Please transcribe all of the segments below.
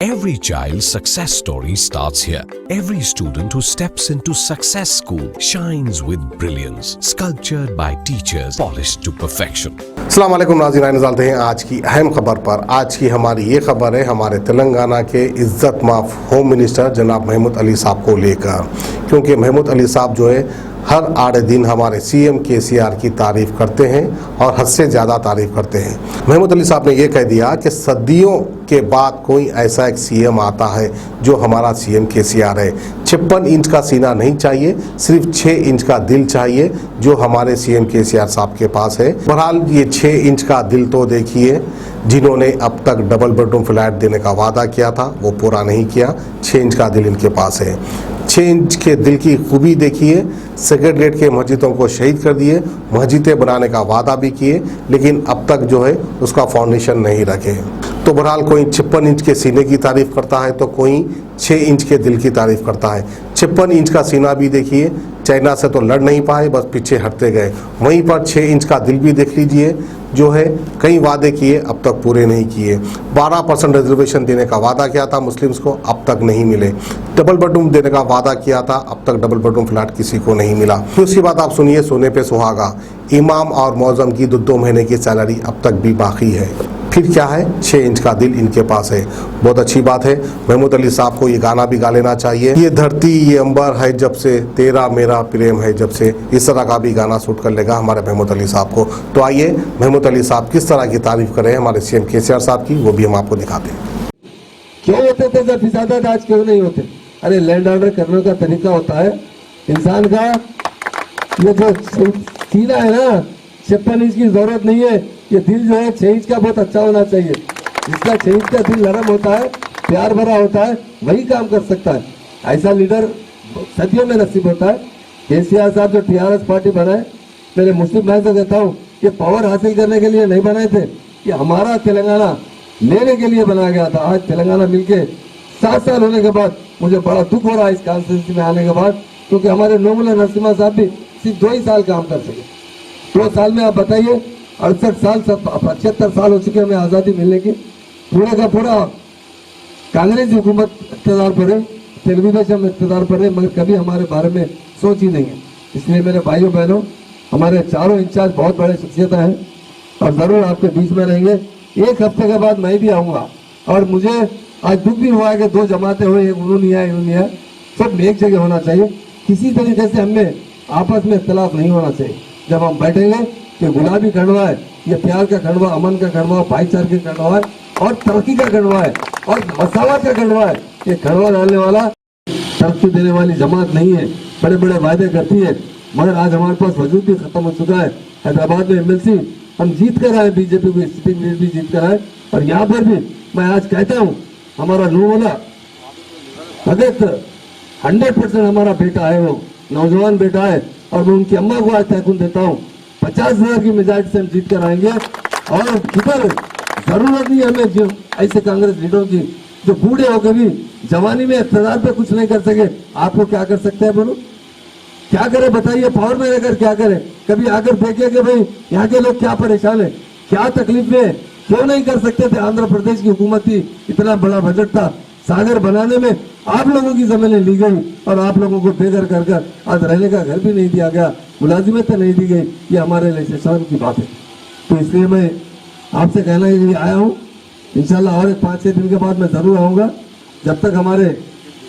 Every child's success story starts here. Every student who steps into Success School shines with brilliance, sculptured by teachers, polished to perfection. अस्सलाम वालेकुम नाज़रीन, डालते हैं आज की अहम खबर पर। आज की हमारी ये खबर है हमारे तेलंगाना के इज़्ज़त माफ होम मिनिस्टर जनाब महमूद अली साहब को लेकर, क्योंकि महमूद अली साहब जो है हर आड़े दिन हमारे सीएम केसीआर की तारीफ़ करते हैं और हद से ज़्यादा तारीफ़ करते हैं। महमूद अली साहब ने यह कह दिया कि सदियों के बाद कोई ऐसा एक सीएम आता है जो हमारा सीएम केसीआर है। 56 इंच का सीना नहीं चाहिए, सिर्फ 6 इंच का दिल चाहिए जो हमारे सीएम केसीआर साहब के पास है। बहरहाल ये 6 इंच का दिल तो देखिए, जिन्होंने अब तक डबल बेडरूम फ्लैट देने का वादा किया था वो पूरा नहीं किया। 6 इंच का दिल इनके पास है। 6 इंच के दिल की खूबी देखिए, सेक्रेटरीट के मस्जिदों को शहीद कर दिए, मस्जिदें बनाने का वादा भी किए, लेकिन अब तक जो है उसका फाउंडेशन नहीं रखे। तो बहरहाल कोई 56 इंच के सीने की तारीफ करता है तो कोई 6 इंच के दिल की तारीफ करता है। 56 इंच का सीना भी देखिए, चाइना से तो लड़ नहीं पाए, बस पीछे हटते गए। वहीं पर 6 इंच का दिल भी देख लीजिए, जो है कई वादे किए अब तक पूरे नहीं किए। 12% रिजर्वेशन देने का वादा किया था मुस्लिम्स को, अब तक नहीं मिले। डबल बेडरूम देने का वादा किया था, अब तक डबल बेडरूम फ्लैट किसी को नहीं मिला। फिर उसकी बात आप सुनिए, सोने पे सुहागा, इमाम और मौजम की 2 महीने की सैलरी अब तक भी बाकी है। फिर क्या है, 6 इंच का दिल इनके पास है। बहुत अच्छी बात है। महमूद अली साहब को ये गाना भी गा लेना चाहिए, ये धरती ये अंबर है जब से, तेरा मेरा प्रेम है जब से। इस तरह का भी गाना शूट कर लेगा हमारे महमूद अली साहब को। तो आइए महमूद अली साहब किस तरह की तारीफ करें हमारे सीएम केसीआर साहब की, वो भी हम आपको दिखाते हैं। क्यों होते थे जब फिसादात, आज क्यों नहीं होते? अरे लैंड ऑर्डर करने का तरीका होता है इंसान का। ये जो सीना है ना, 56 इंच की जरूरत नहीं है। ये दिल जो है 6 इंच का बहुत अच्छा होना चाहिए। जिसका 6 इंच का दिल नरम होता है, प्यार भरा होता है, वही काम कर सकता है। ऐसा लीडर सदियों में नसीब होता है। केसीआर साहब जो टीआरएस पार्टी बनाए, मेरे मुस्लिम भाई से कहता हूँ, ये पावर हासिल करने के लिए नहीं बनाए थे, ये हमारा तेलंगाना लेने के लिए बनाया गया था। आज तेलंगाना मिलके 7 साल होने के बाद मुझे बड़ा दुख हो रहा है इस कॉन्स्टिट्यूंसी में आने के बाद, क्योंकि हमारे नोमुला नरसिम्हा साहब भी सिर्फ 2 ही साल काम कर सके। 2 साल में आप बताइए, 68 साल 75 साल हो चुके हमें आज़ादी मिलने की। पूरा का पूरा कांग्रेस हुकूमत इक़्तिदार पर है, तेलुगुदेशम इक़्तिदार पर है, मगर कभी हमारे बारे में सोच ही नहीं है। इसलिए मेरे भाइयों बहनों, हमारे चारों इंचार्ज बहुत बड़े शख्सियतें हैं और ज़रूर आपके बीच में रहेंगे। 1 हफ्ते के बाद मैं भी आऊँगा। और मुझे आज दुख भी हुआ है कि 2 जमातें हुई, एक उन्होंने आए इन्होंने आए, सब एक जगह होना चाहिए। किसी तरीके से हमें आपस में इख्तलाफ नहीं होना चाहिए। जब हम बैठेंगे कि गुलाबी खंडवा है, ये प्यार का खंडवा, अमन का खंडवा, भाईचारे का खंडवा है और तरक्की का खंडवा है और मसावत का खंडवा है। ये खंडवा डालने वाला, तरक्की देने वाली जमात नहीं है। बड़े बड़े वायदे करती है, मगर आज हमारे पास वजूद भी खत्म हो चुका है। हैदराबाद में MLC हम जीत कर आए, बीजेपी को सिटिंग लीड भी जीत कर आए। और यहाँ पर भी मैं आज कहता हूँ, हमारा नूरवाला 100% हमारा बेटा है, वो नौजवान बेटा है। और मैं उनकी अम्मा को आज तहकुन देता हूँ, 50,000 की मेजॉरिटी से हम जीत कर आएंगे। और किधर जरूरत नहीं हमें जो ऐसे कांग्रेस लीडरों की, जो बूढ़े होकर भी जवानी में इक़्तिदार पे कुछ नहीं कर सके। आपको क्या कर सकते हैं बोलो? क्या करे बताइए? पावर में रहकर क्या करे? कभी आकर देखिए कि भाई यहाँ के लोग क्या परेशान है, क्या तकलीफ में, क्यों नहीं कर सकते थे? आंध्र प्रदेश की हुकूमत थी, इतना बड़ा बजट था, सागर बनाने में आप लोगों की जमीनें ली गई और आप लोगों को बेघर कर कर आज रहने का घर भी नहीं दिया गया, मुलाजिमत नहीं दी गई। ये हमारे लिए शर्म की बात है। तो इसलिए मैं आपसे कहना के लिए आया हूँ। इंशाल्लाह और 5-6 दिन के बाद मैं जरूर आऊँगा। जब तक हमारे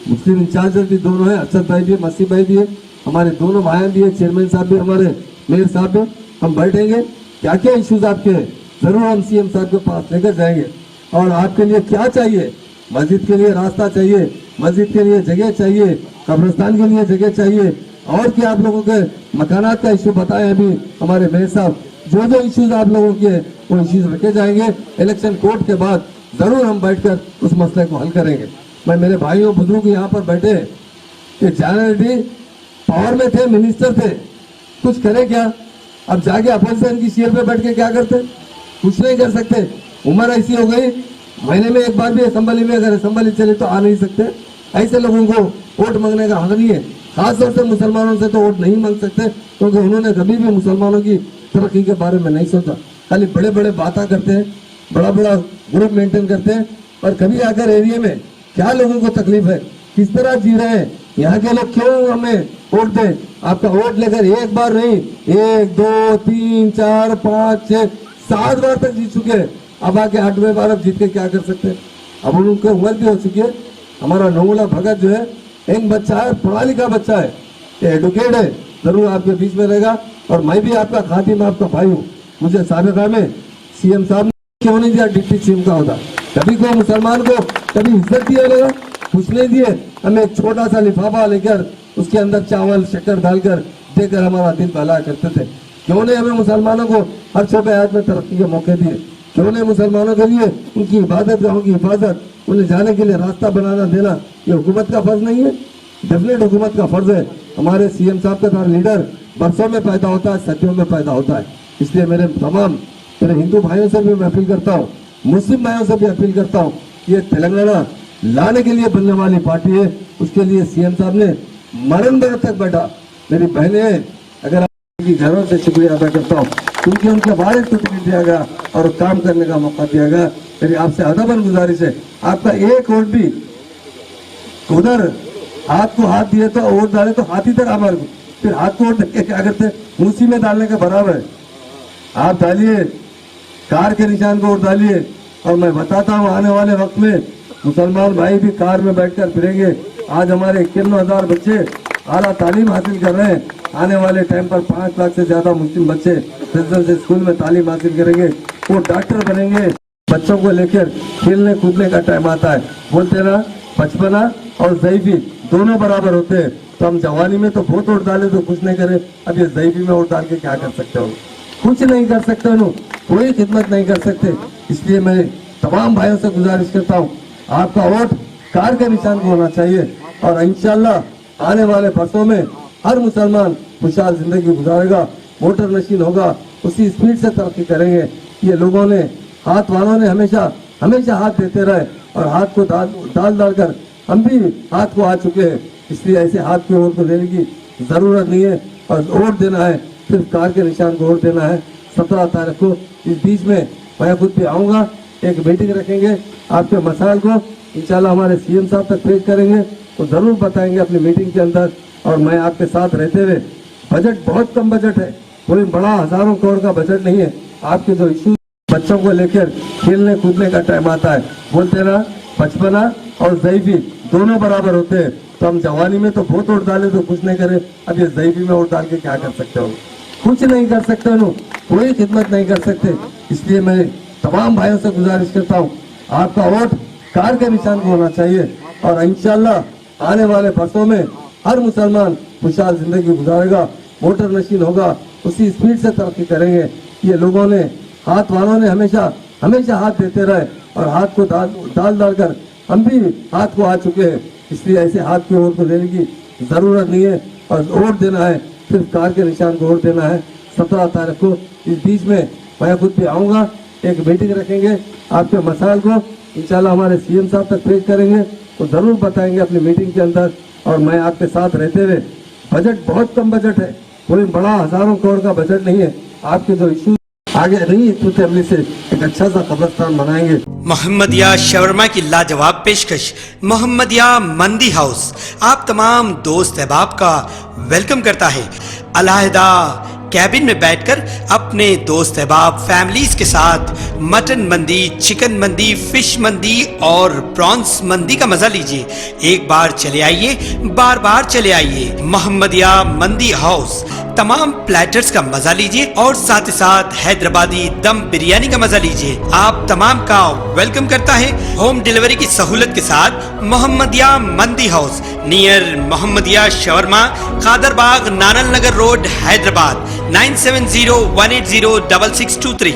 मुस्लिम इंचार्ज भी दोनों हैं, अरशद भाई भी, मसीह भाई भी है, हमारे दोनों भाई भी है, चेयरमैन साहब भी, हमारे मेयर साहब भी, हम बैठेंगे। क्या क्या इश्यूज आपके हैं जरूर हम सीएम साहब के पास लेकर जाएंगे। और आपके लिए क्या चाहिए? मस्जिद के लिए रास्ता चाहिए, मस्जिद के लिए जगह चाहिए, कब्रिस्तान के लिए जगह चाहिए, और क्या आप लोगों के मकानात का इशू बताए अभी हमारे मेयर साहब। जो जो इश्यूज आप लोगों के वो इश्यूज रखे जाएंगे। इलेक्शन कोर्ट के बाद जरूर हम बैठकर उस मसले को हल करेंगे। मैं मेरे भाइयों बुजुर्ग यहाँ पर बैठे कि जनरली पावर में थे, मिनिस्टर थे, कुछ करे क्या? अब जाके अपोजिशन की चेयर पे बैठ के क्या करते? कुछ नहीं कर सकते। उम्र ऐसी हो गई, महीने में एक बार भी असेंबली में अगर असेंबली चले तो आ नहीं सकते। ऐसे लोगों को वोट मांगने का हक नहीं है। खासतौर से मुसलमानों से तो वोट नहीं मांग सकते, क्योंकि उन्होंने कभी भी मुसलमानों की तरक्की के बारे में नहीं सोचा। खाली बड़े बड़े बातें करते हैं, बड़ा बड़ा ग्रुप मेंटेन करते हैं और कभी आकर एरिया में क्या लोगों को तकलीफ है, किस तरह जी रहे हैं, यहाँ के लोग क्यों हमें वोट दें। आपका वोट लेकर एक बार नहीं, 1 2 3 4 5 6 7 बार तक जीत चुके हैं। अब आके 8वें बार अब जीत के क्या कर सकते हैं। अब उनकी उम्र भी हो चुकी है। हमारा नोमुला भगत जो है एक बच्चा है, पढ़ा लिखा बच्चा है, एडुकेट है, जरूर आपके बीच में रहेगा। और मैं भी आपका खातिम, आपका भाई हूँ। मुझे साबिका में सीएम साहब ने क्यों नहीं दिया डिप्टी सीएम का होता, कभी कोई मुसलमान को कभी इज्जत दिया लगा, कुछ नहीं दिए। हमें एक छोटा सा लिफाफा लेकर उसके अंदर चावल शक्कर डालकर देकर हमारा दिल बहलाया करते थे। क्यों नहीं हमें मुसलमानों को हर छोटे हाथ में तरक्की के मौके दिए, क्यों नहीं मुसलमानों के लिए उनकी इबादत गाहों की हिफाजत, उन्हें जाने के लिए रास्ता बनाना देना, ये हुकूमत का फर्ज नहीं है। डेफिनेट हुकूमत का फर्ज है। हमारे सीएम साहब का लीडर बरसों में पैदा होता है, सदियों में पैदा होता है। इसलिए मेरे हिंदू भाइयों से भी मैं अपील करता हूँ, मुस्लिम भाइयों से भी अपील करता हूँ, ये तेलंगाना लाने के लिए बनने वाली पार्टी है। उसके लिए सीएम साहब ने मरण दर्द तक बैठा। मेरी बहनें हैं, अगर आपकी घरों से शुक्रिया अदा करता हूँ क्योंकि उनके बारे में टिकट दिया गया और काम करने का मौका दिया गया। मेरी आपसे अदबन गुजारिश है, आपका एक वोट भी उधर हाथ को हाथ दिए तो वोट डाले तो हाथ इधर हमारे को, फिर हाथ को वोट देके क्या करते, मूसी में डालने के बराबर है। आप डालिए, कार के निशान को वोट डालिए। और मैं बताता हूँ आने वाले वक्त में मुसलमान भाई भी कार में बैठकर फिरेंगे। आज हमारे 51,000 बच्चे आला तालीम हासिल कर रहे हैं। आने वाले टाइम पर 5 लाख से ज्यादा मुस्लिम बच्चे रेजिडेंशियल स्कूल में तालीम हासिल करेंगे, वो डॉक्टर बनेंगे। बच्चों को लेकर खेलने कूदने का टाइम आता है। बोलते ना बचपना और ज़ईफी दोनों बराबर होते हैं। तो हम जवानी में तो बहुत वोट डाले तो कुछ नहीं करे, अब ये ज़ईफी में वोट डाल के क्या कर सकते हो, कुछ नहीं कर सकते हो, कोई खिदमत नहीं कर सकते। इसलिए मैं तमाम भाइयों से गुजारिश करता हूँ, आपका वोट कार के निशान को होना चाहिए। और इंशाल्लाह आने वाले बरसों में हर मुसलमान खुशहाल जिंदगी गुजारेगा, मोटर नशीन होगा, उसी स्पीड से तरक्की करेंगे। ये लोगों ने, हाथ वालों ने हमेशा हाथ देते रहे और हाथ को डाल कर हम भी हाथ को आ चुके हैं। इसलिए ऐसे हाथ के वोट को देने की जरूरत नहीं है। और वोट देना है सिर्फ कार के निशान को वोट देना है। 17 तारीख को इस बीच में मैं खुद भी आऊँगा, एक मीटिंग रखेंगे, आपके मसाइल को इंशाल्लाह हमारे सीएम साहब तक पेश करेंगे, तो जरूर बताएंगे अपनी मीटिंग के अंदर। और मैं आपके साथ रहते हुए, बजट बहुत कम बजट है, कोई बड़ा हजारों करोड़ का बजट नहीं है। आपके जो इशू बच्चों को लेकर खेलने कूदने का टाइम आता है, बोलते ना बचपना और ज़ईफी दोनों बराबर होते हैं। तो हम जवानी में तो बहुत वोट डाले तो कुछ नहीं करे, अब ये ज़ईफी में वोट डाल के क्या कर सकते हो, कुछ नहीं कर सकते हो, कोई खिदमत नहीं कर सकते। इसलिए मैं तमाम भाइयों से गुजारिश करता हूँ, आपका वोट कार के निशान को होना चाहिए। और इंशाल्लाह आने वाले बरसों में हर मुसलमान खुशहाल जिंदगी गुजारेगा, मोटर नशीन होगा, उसी स्पीड से तरक्की करेंगे। ये लोगों ने, हाथ वालों ने हमेशा हाथ देते रहे और हाथ को डाल कर हम भी हाथ को आ चुके हैं। इसलिए ऐसे हाथ के वोट को देने की जरूरत नहीं है। और वोट देना है सिर्फ कार के निशान को वोट देना है। 17 तारीख को इस बीच में मैं खुद भी आऊँगा, एक मीटिंग रखेंगे, आपके मसाइल को इंशाल्लाह हमारे सीएम साहब तक पेश करेंगे, तो जरूर बताएंगे अपनी मीटिंग के अंदर। और मैं आपके साथ रहते हुए, बजट बहुत कम बजट है, कोई बड़ा हजारों करोड़ का बजट नहीं है। आपके जो इशू आगे नहीं, तो फैमिली से एक अच्छा सा कब्रिस्तान बनाएंगे। मोहम्मदिया शवरमा की लाजवाब पेशकश, मोहम्मदिया मंदी हाउस आप तमाम दोस्त अहबाब का वेलकम करता है। अलहदा कैबिन में बैठकर अपने दोस्त अहबाब फैमिलीज के साथ मटन मंदी, चिकन मंदी, फिश मंदी और प्रॉन्स मंदी का मजा लीजिए। एक बार चले आइए, बार बार चले आइए। मोहम्मदिया मंदी हाउस तमाम प्लेटर्स का मजा लीजिए और साथ ही साथ हैदराबादी दम बिरयानी का मजा लीजिए। आप तमाम का वेलकम करता है होम डिलीवरी की सहूलत के साथ मोहम्मदिया मंदी house near Mohammadia shawarma, Kadarbagh, नानल नगर रोड, हैदराबाद 9701806623।